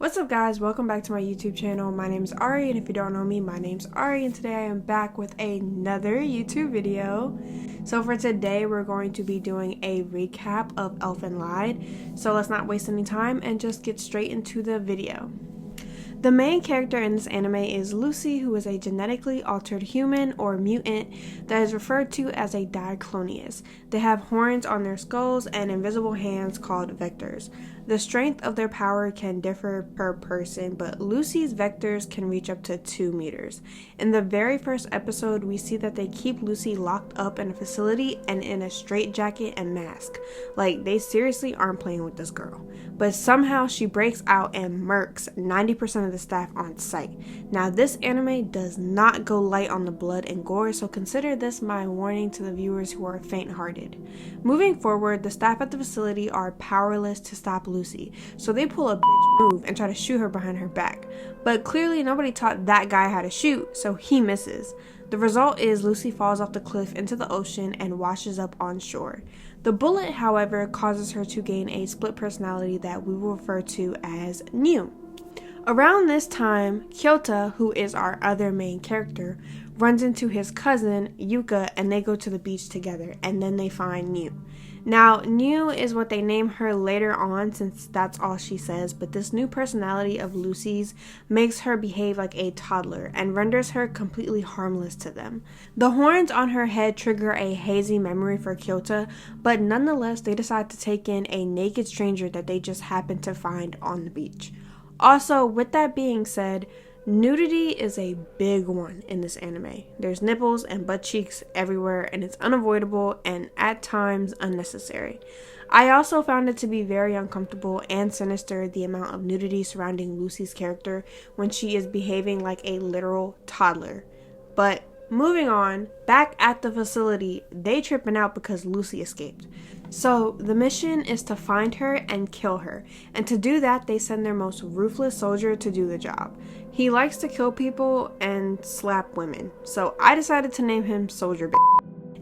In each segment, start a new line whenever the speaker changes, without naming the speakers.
What's up guys, welcome back to my YouTube channel. My name is Ari, and if you don't know me, my name's Ari, and today I am back with another YouTube video. So for today, we're going to be doing a recap of Elfen Lied. So let's not waste any time and just get straight into the video. The main character in this anime is Lucy, who is a genetically altered human or mutant that is referred to as a diclonius. They have horns on their skulls and invisible hands called vectors. The strength of their power can differ per person, but Lucy's vectors can reach up to 2 meters. In the very first episode, we see that they keep Lucy locked up in a facility and in a straitjacket and mask. Like, they seriously aren't playing with this girl. But somehow she breaks out and murks 90% of the staff on site. Now, this anime does not go light on the blood and gore, so consider this my warning to the viewers who are faint-hearted. Moving forward, the staff at the facility are powerless to stop Lucy, so they pull a bitch move and try to shoot her behind her back. But clearly nobody taught that guy how to shoot, so he misses. The result is Lucy falls off the cliff into the ocean and washes up on shore. The bullet, however, causes her to gain a split personality that we will refer to as New. Around this time, Kyota, who is our other main character, runs into his cousin, Yuka, and they go to the beach together, and then they find New. Now, New is what they name her later on, since that's all she says, but this new personality of Lucy's makes her behave like a toddler and renders her completely harmless to them. The horns on her head trigger a hazy memory for Kyota, but nonetheless, they decide to take in a naked stranger that they just happen to find on the beach. Also, with that being said, nudity is a big one in this anime. There's nipples and butt cheeks everywhere, and it's unavoidable and at times unnecessary. I also found it to be very uncomfortable and sinister, the amount of nudity surrounding Lucy's character when she is behaving like a literal toddler. But moving on, back at the facility, they tripping out because Lucy escaped. So the mission is to find her and kill her, and to do that they send their most ruthless soldier to do the job. He likes to kill people and slap women, so I decided to name him Soldier B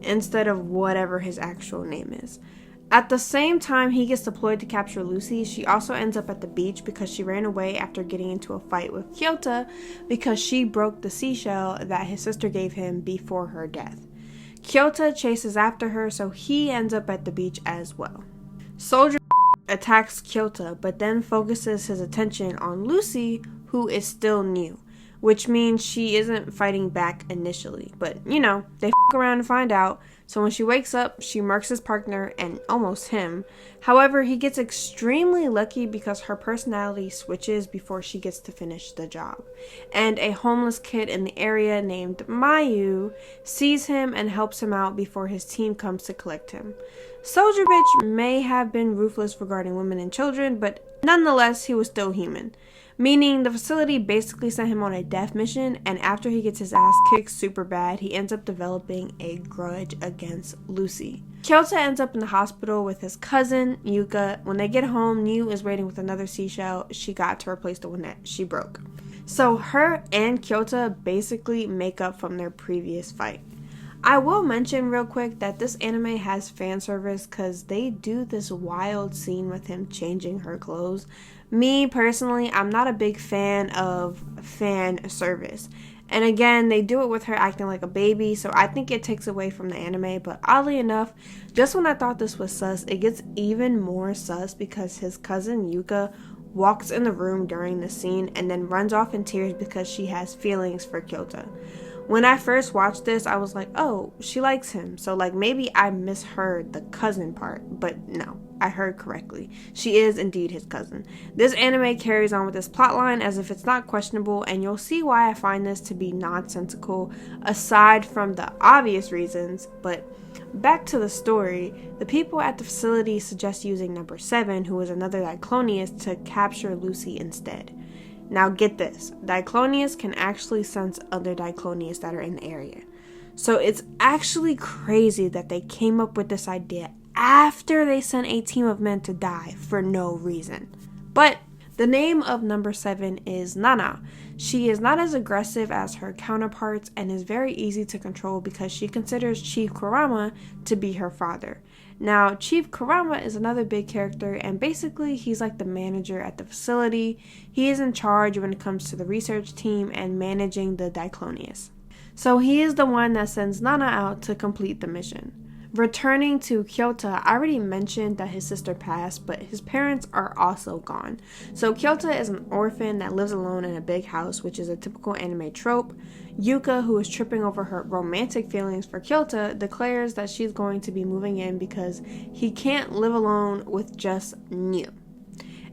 instead of whatever his actual name is. At the same time he gets deployed to capture Lucy, she also ends up at the beach because she ran away after getting into a fight with Kyota because she broke the seashell that his sister gave him before her death. Kyota chases after her, so he ends up at the beach as well. Soldier attacks Kyota, but then focuses his attention on Lucy, who is still New, which means she isn't fighting back initially. But, you know, they around and find out, so when she wakes up, she murks his partner and almost him. However, he gets extremely lucky because her personality switches before she gets to finish the job. And a homeless kid in the area named Mayu sees him and helps him out before his team comes to collect him. Soldier Bitch may have been ruthless regarding women and children, but nonetheless, he was still human. Meaning the facility basically sent him on a death mission, and after he gets his ass kicked super bad, he ends up developing a grudge against Lucy. Kyota ends up in the hospital with his cousin, Yuka. When they get home, New is waiting with another seashell she got to replace the one that she broke. So her and Kyota basically make up from their previous fight. I will mention real quick that this anime has fan service because they do this wild scene with him changing her clothes. Me personally, I'm not a big fan of fan service. And again, they do it with her acting like a baby, so I think it takes away from the anime. But oddly enough, just when I thought this was sus, it gets even more sus because his cousin Yuka walks in the room during the scene and then runs off in tears because she has feelings for Kyota. When I first watched this, I was like, oh, she likes him. So like maybe I misheard the cousin part, but no, I heard correctly. She is indeed his cousin. This anime carries on with this plotline as if it's not questionable, and you'll see why I find this to be nonsensical aside from the obvious reasons. But back to the story, the people at the facility suggest using number 7, who is another diclonius, to capture Lucy instead. Now get this, diclonius can actually sense other diclonius that are in the area. So it's actually crazy that they came up with this idea after they sent a team of men to die for no reason. But the name of number 7 is Nana. She is not as aggressive as her counterparts and is very easy to control because she considers Chief Kurama to be her father. Now, Chief Kurama is another big character, and basically he's like the manager at the facility. He is in charge when it comes to the research team and managing the Diclonius. So he is the one that sends Nana out to complete the mission. Returning to Kyota, I already mentioned that his sister passed, but his parents are also gone. So Kyota is an orphan that lives alone in a big house, which is a typical anime trope. Yuka, who is tripping over her romantic feelings for Kyota, declares that she's going to be moving in because he can't live alone with just New.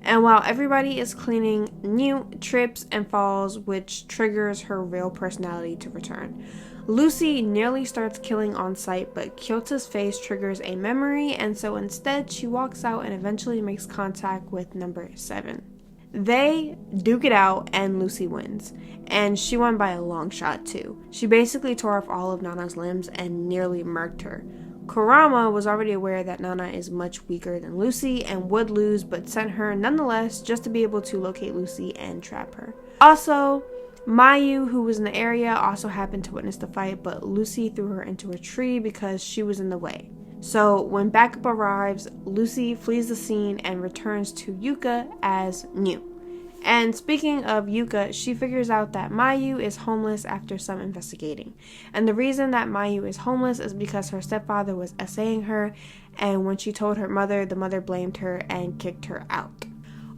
And while everybody is cleaning, New trips and falls, which triggers her real personality to return. Lucy nearly starts killing on sight, but Kyota's face triggers a memory, and so instead she walks out and eventually makes contact with number 7. They duke it out and Lucy wins, and she won by a long shot too. She basically tore off all of Nana's limbs and nearly murked her. Kurama was already aware that Nana is much weaker than Lucy and would lose, but sent her nonetheless just to be able to locate Lucy and trap her. Also, Mayu, who was in the area, also happened to witness the fight, but Lucy threw her into a tree because she was in the way. So when backup arrives, Lucy flees the scene and returns to Yuka as New. And speaking of Yuka, she figures out that Mayu is homeless after some investigating. And the reason that Mayu is homeless is because her stepfather was essaying her, and when she told her mother, the mother blamed her and kicked her out.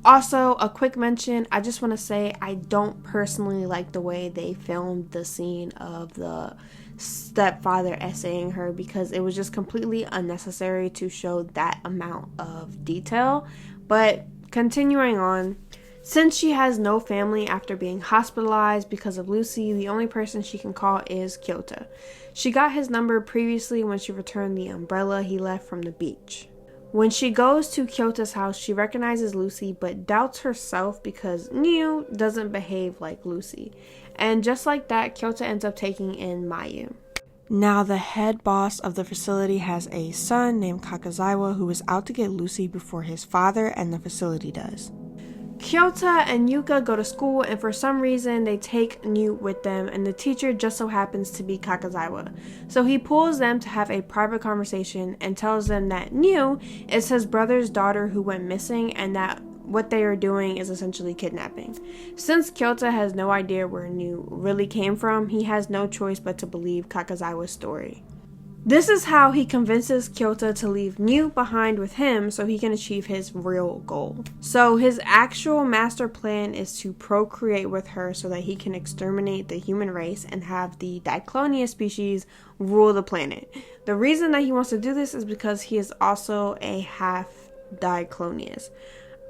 Also, a quick mention, I just want to say I don't personally like the way they filmed the scene of the stepfather essaying her, because it was just completely unnecessary to show that amount of detail. But continuing on, since she has no family after being hospitalized because of Lucy, the only person she can call is Kyota. She got his number previously when she returned the umbrella he left from the beach. When she goes to Kyota's house, she recognizes Lucy but doubts herself because New doesn't behave like Lucy. And just like that, Kyota ends up taking in Mayu. Now, the head boss of the facility has a son named Kakazawa who is out to get Lucy before his father and the facility does. Kyota and Yuka go to school, and for some reason they take New with them, and the teacher just so happens to be Kakazawa. So he pulls them to have a private conversation and tells them that New is his brother's daughter who went missing, and that what they are doing is essentially kidnapping. Since Kyota has no idea where New really came from, he has no choice but to believe Kakazawa's story. This is how he convinces Kyota to leave New behind with him so he can achieve his real goal. So his actual master plan is to procreate with her so that he can exterminate the human race and have the Diclonius species rule the planet. The reason that he wants to do this is because he is also a half Diclonius.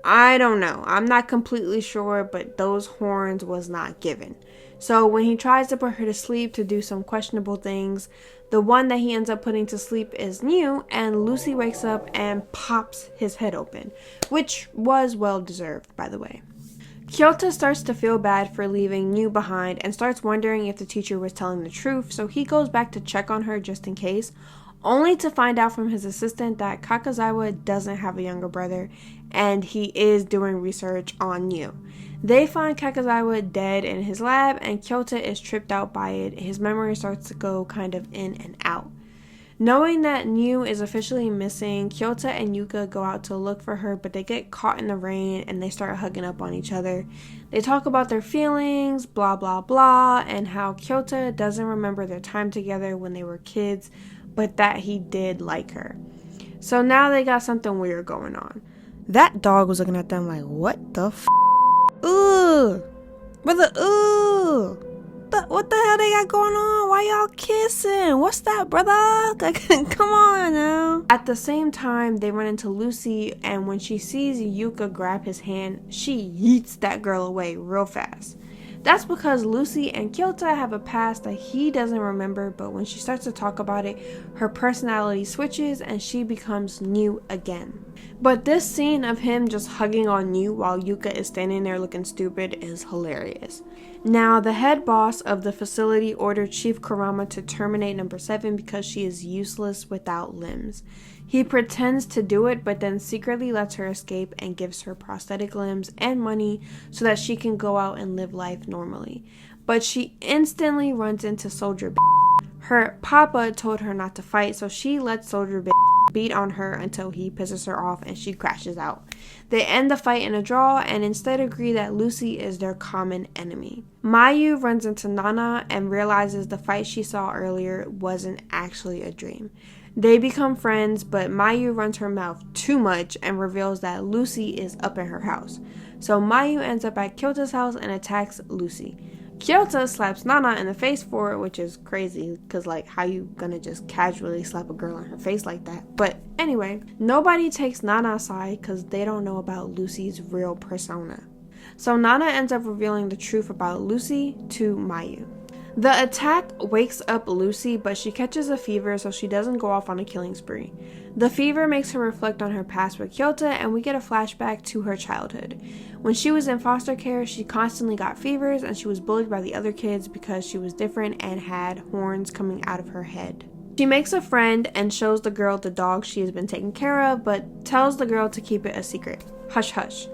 I don't know. I'm not completely sure, but those horns was not given. So when he tries to put her to sleep to do some questionable things, the one that he ends up putting to sleep is New, and Lucy wakes up and pops his head open, which was well deserved, by the way. Kyota starts to feel bad for leaving New behind and starts wondering if the teacher was telling the truth, so he goes back to check on her just in case, only to find out from his assistant that Kakazawa doesn't have a younger brother and he is doing research on New. They find Kakazawa dead in his lab, and Kyota is tripped out by it. His memory starts to go kind of in and out. Knowing that New is officially missing, Kyota and Yuka go out to look for her, but they get caught in the rain and they start hugging up on each other. They talk about their feelings, blah blah blah, and how Kyota doesn't remember their time together when they were kids, but that he did like her. So now they got something weird going on. That dog was looking at them like, what the f***? Ooh, brother, ooh. What the hell they got going on? Why y'all kissing? What's that, brother? Come on now. At the same time, they run into Lucy, and when she sees Yuka grab his hand, she yeets that girl away real fast. That's because Lucy and Kyota have a past that he doesn't remember, but when she starts to talk about it, her personality switches and she becomes New again. But this scene of him just hugging on New while Yuka is standing there looking stupid is hilarious. Now, the head boss of the facility ordered Chief Kurama to terminate number 7 because she is useless without limbs. He pretends to do it, but then secretly lets her escape and gives her prosthetic limbs and money so that she can go out and live life normally. But she instantly runs into Soldier B. Her papa told her not to fight, so she lets Soldier B beat on her until he pisses her off and she crashes out. They end the fight in a draw and instead agree that Lucy is their common enemy. Mayu runs into Nana and realizes the fight she saw earlier wasn't actually a dream. They become friends, but Mayu runs her mouth too much and reveals that Lucy is up in her house. So Mayu ends up at Kyota's house and attacks Lucy. Kyota slaps Nana in the face for it, which is crazy, because like, how you gonna just casually slap a girl in her face like that? But anyway, nobody takes Nana's side because they don't know about Lucy's real persona. So Nana ends up revealing the truth about Lucy to Mayu. The attack wakes up Lucy, but she catches a fever, so she doesn't go off on a killing spree. The fever makes her reflect on her past with Kyota, and we get a flashback to her childhood. When she was in foster care, she constantly got fevers, and she was bullied by the other kids because she was different and had horns coming out of her head. She makes a friend and shows the girl the dog she has been taking care of, but tells the girl to keep it a secret. Hush hush.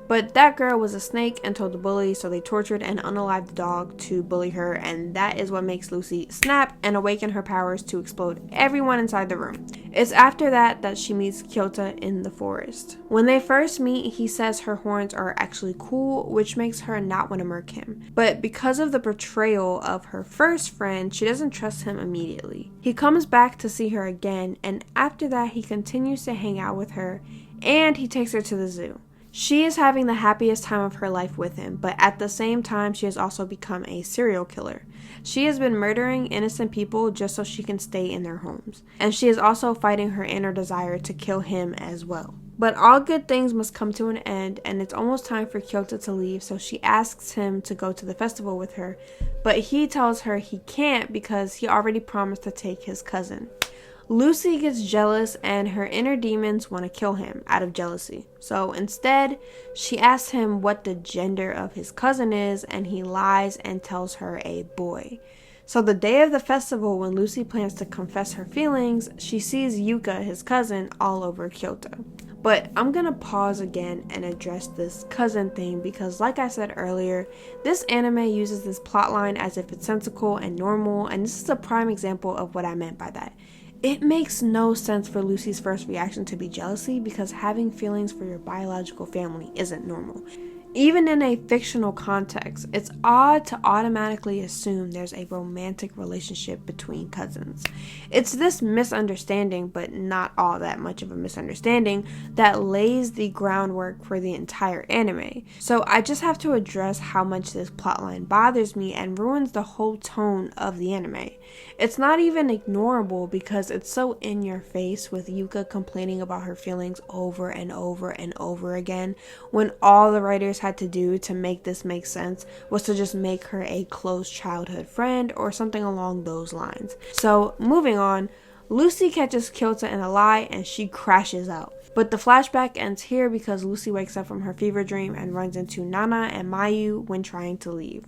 But that girl was a snake and told the bully, so they tortured and unalived the dog to bully her, and that is what makes Lucy snap and awaken her powers to explode everyone inside the room. It's after that she meets Kyota in the forest. When they first meet, he says her horns are actually cool, which makes her not want to murk him. But because of the betrayal of her first friend, she doesn't trust him immediately. He comes back to see her again, and after that he continues to hang out with her, and he takes her to the zoo. She is having the happiest time of her life with him, but at the same time, she has also become a serial killer. She has been murdering innocent people just so she can stay in their homes. And she is also fighting her inner desire to kill him as well. But all good things must come to an end, and it's almost time for Kyota to leave, so she asks him to go to the festival with her. But he tells her he can't because he already promised to take his cousin. Lucy gets jealous and her inner demons want to kill him out of jealousy. So instead, she asks him what the gender of his cousin is, and he lies and tells her a boy. So the day of the festival, when Lucy plans to confess her feelings, she sees Yuka, his cousin, all over Kyota. But I'm gonna pause again and address this cousin thing because like I said earlier, this anime uses this plotline as if it's sensical and normal, and this is a prime example of what I meant by that. It makes no sense for Lucy's first reaction to be jealousy because having feelings for your biological family isn't normal. Even in a fictional context, it's odd to automatically assume there's a romantic relationship between cousins. It's this misunderstanding, but not all that much of a misunderstanding, that lays the groundwork for the entire anime. So I just have to address how much this plotline bothers me and ruins the whole tone of the anime. It's not even ignorable because it's so in your face with Yuka complaining about her feelings over and over and over again when all the writers had to do to make this make sense was to just make her a close childhood friend or something along those lines. So moving on, Lucy catches Kyota in a lie and she crashes out. But the flashback ends here because Lucy wakes up from her fever dream and runs into Nana and Mayu when trying to leave.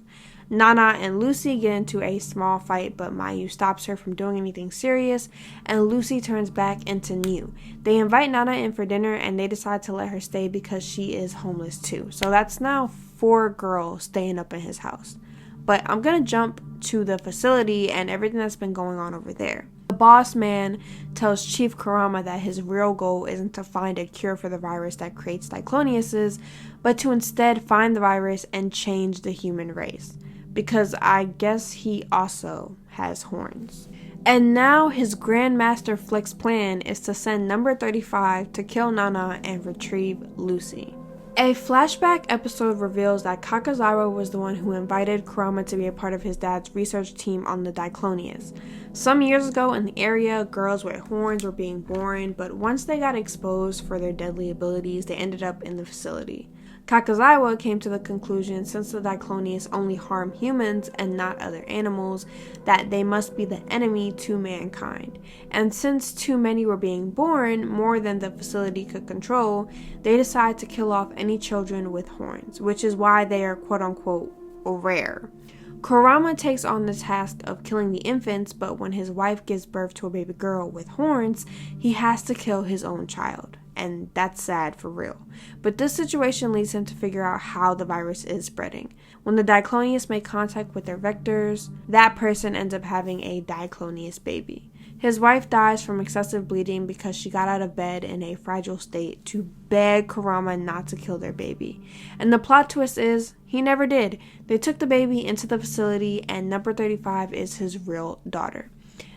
Nana and Lucy get into a small fight, but Mayu stops her from doing anything serious, and Lucy turns back into New. They invite Nana in for dinner, and they decide to let her stay because she is homeless too. So that's now 4 girls staying up in his house. But I'm going to jump to the facility and everything that's been going on over there. The boss man tells Chief Kurama that his real goal isn't to find a cure for the virus that creates Dicloniuses, but to instead find the virus and change the human race. Because I guess he also has horns. And now his Grandmaster Flick's plan is to send number 35 to kill Nana and retrieve Lucy. A flashback episode reveals that Kakazawa was the one who invited Kurama to be a part of his dad's research team on the Diclonius. Some years ago in the area, girls with horns were being born, but once they got exposed for their deadly abilities, they ended up in the facility. Kakazawa came to the conclusion, since the Diclonius only harm humans and not other animals, that they must be the enemy to mankind. And since too many were being born, more than the facility could control, they decided to kill off any children with horns, which is why they are quote-unquote rare. Kurama takes on the task of killing the infants, but when his wife gives birth to a baby girl with horns, he has to kill his own child. And that's sad for real. But this situation leads him to figure out how the virus is spreading. When the Diclonius make contact with their vectors, that person ends up having a Diclonius baby. His wife dies from excessive bleeding because she got out of bed in a fragile state to beg Kurama not to kill their baby. And the plot twist is, he never did. They took the baby into the facility, and number 35 is his real daughter.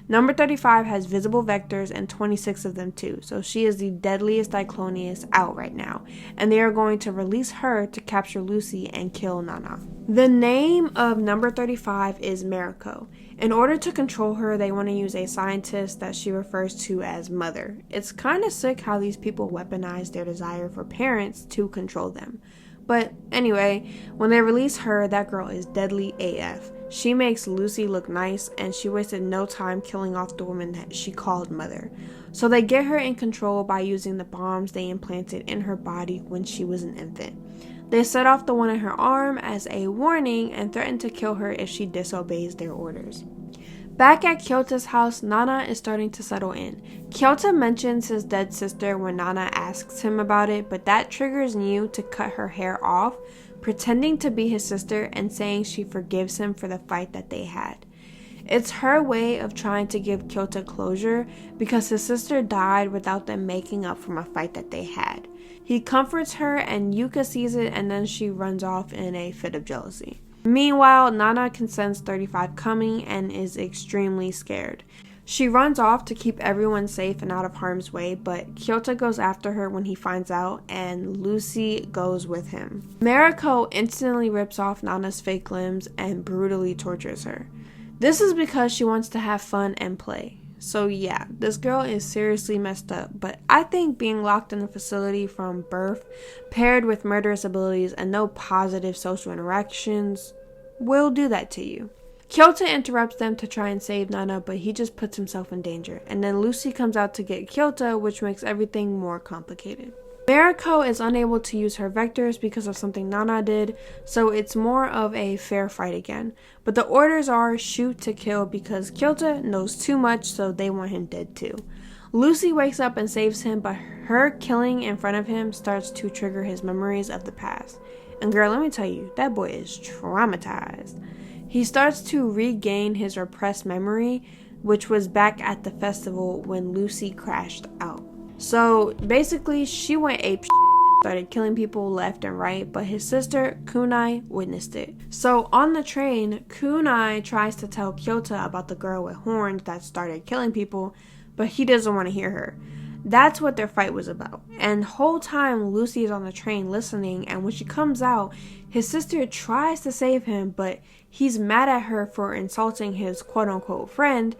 Number 35 has visible vectors and 26 of them too, so she is the deadliest Diclonius out right now, and they are going to release her to capture Lucy and kill Nana. The name of number 35 is Mariko. In order to control her, they want to use a scientist that she refers to as Mother. It's kind of sick how these people weaponize their desire for parents to control them. But anyway, when they release her, that girl is deadly AF. She makes Lucy look nice, and she wasted no time killing off the woman that she called Mother. So they get her in control by using the bombs they implanted in her body when she was an infant. They set off the one in her arm as a warning and threaten to kill her if she disobeys their orders. Back at Kyota's house, Nana is starting to settle in. Kyota mentions his dead sister when Nana asks him about it, but that triggers Niu to cut her hair off, pretending to be his sister and saying she forgives him for the fight that they had. It's her way of trying to give Kyota closure because his sister died without them making up from a fight that they had. He comforts her and Yuka sees it, and then she runs off in a fit of jealousy. Meanwhile, Nana can sense 35 coming and is extremely scared. She runs off to keep everyone safe and out of harm's way, but Kyota goes after her when he finds out, and Lucy goes with him. Mariko instantly rips off Nana's fake limbs and brutally tortures her. This is because she wants to have fun and play. So yeah, this girl is seriously messed up, but I think being locked in a facility from birth, paired with murderous abilities and no positive social interactions, will do that to you. Kyota interrupts them to try and save Nana, but he just puts himself in danger, and then Lucy comes out to get Kyota, which makes everything more complicated. Mariko is unable to use her vectors because of something Nana did, so it's more of a fair fight again. But the orders are shoot to kill because Kyota knows too much, so they want him dead too. Lucy wakes up and saves him, but her killing in front of him starts to trigger his memories of the past. And girl, let me tell you, that boy is traumatized. He starts to regain his repressed memory, which was back at the festival when Lucy crashed out. So basically, she went ape shit, started killing people left and right, but his sister, Kunai, witnessed it. So on the train, Kunai tries to tell Kyota about the girl with horns that started killing people, but he doesn't want to hear her. That's what their fight was about. And the whole time, Lucy is on the train listening, and when she comes out, his sister tries to save him, but he's mad at her for insulting his quote-unquote friend.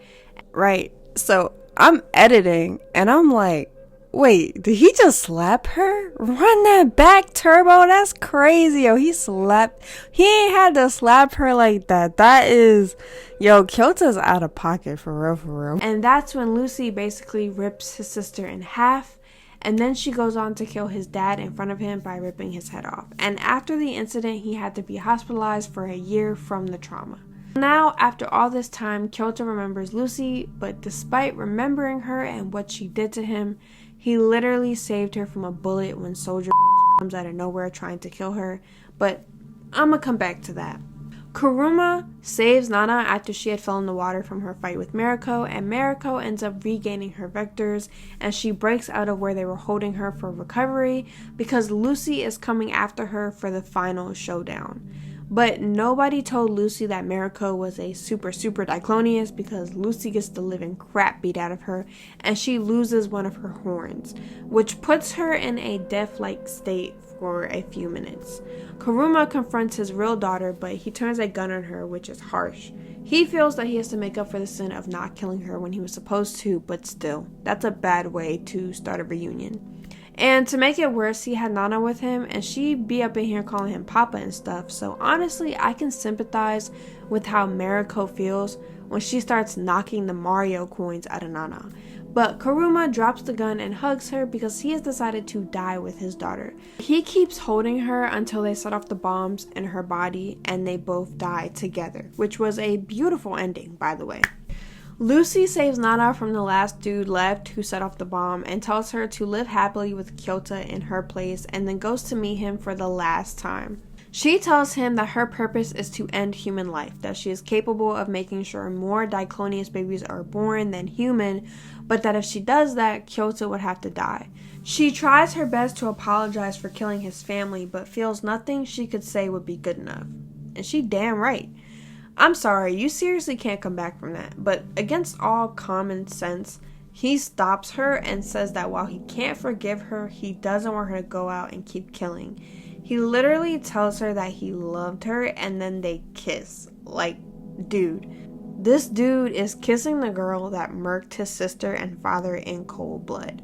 Right, so I'm editing, and I'm like, wait, did he just slap her? Run that back, Turbo. That's crazy. Yo, he ain't had to slap her like that. That is, yo, Kyota's out of pocket for real, for real.
And that's when Lucy basically rips his sister in half, and then she goes on to kill his dad in front of him by ripping his head off. And after the incident, he had to be hospitalized for a year from the trauma. Now, after all this time, Kyota remembers Lucy, but despite remembering her and what she did to him, he literally saved her from a bullet when Soldier comes out of nowhere trying to kill her, but I'ma come back to that. Kuruma saves Nana after she had fell in the water from her fight with Mariko, and Mariko ends up regaining her vectors, and she breaks out of where they were holding her for recovery because Lucy is coming after her for the final showdown. But nobody told Lucy that Mariko was a super Diclonius because Lucy gets the living crap beat out of her and she loses one of her horns, which puts her in a death-like state for a few minutes. Kuruma confronts his real daughter, but he turns a gun on her, which is harsh. He feels that he has to make up for the sin of not killing her when he was supposed to, but still, that's a bad way to start a reunion. And to make it worse, he had Nana with him, and she be up in here calling him Papa and stuff. So honestly, I can sympathize with how Mariko feels when she starts knocking the Mario coins out of Nana. But Kuruma drops the gun and hugs her because he has decided to die with his daughter. He keeps holding her until they set off the bombs in her body and they both die together, which was a beautiful ending, by the way. Lucy saves Nana from the last dude left who set off the bomb and tells her to live happily with Kyota in her place, and then goes to meet him for the last time. She tells him that her purpose is to end human life, that she is capable of making sure more Diclonius babies are born than human, but that if she does that, Kyoto would have to die. She tries her best to apologize for killing his family, but feels nothing she could say would be good enough. And she damn right. I'm sorry, you seriously can't come back from that. But against all common sense, he stops her and says that while he can't forgive her, he doesn't want her to go out and keep killing. He literally tells her that he loved her and then they kiss. Like, dude. This dude is kissing the girl that murked his sister and father in cold blood.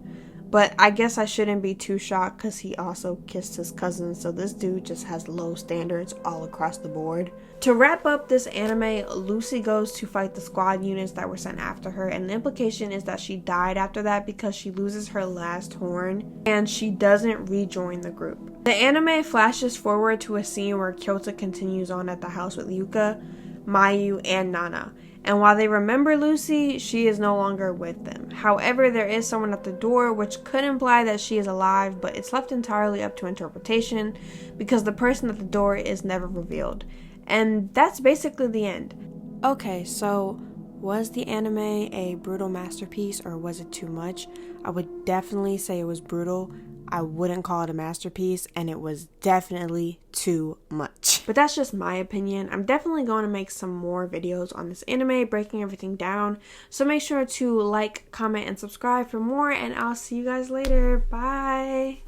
But I guess I shouldn't be too shocked because he also kissed his cousin, so this dude just has low standards all across the board. To wrap up this anime, Lucy goes to fight the squad units that were sent after her, and the implication is that she died after that because she loses her last horn and she doesn't rejoin the group. The anime flashes forward to a scene where Kyota continues on at the house with Yuka, Mayu, and Nana. And while they remember Lucy, she is no longer with them. However, there is someone at the door, which could imply that she is alive, but it's left entirely up to interpretation because the person at the door is never revealed. And that's basically the end.
Okay, so was the anime a brutal masterpiece or was it too much? I would definitely say it was brutal. I wouldn't call it a masterpiece, and it was definitely too much.
But that's just my opinion. I'm definitely going to make some more videos on this anime, breaking everything down. So make sure to like, comment, and subscribe for more, and I'll see you guys later. Bye!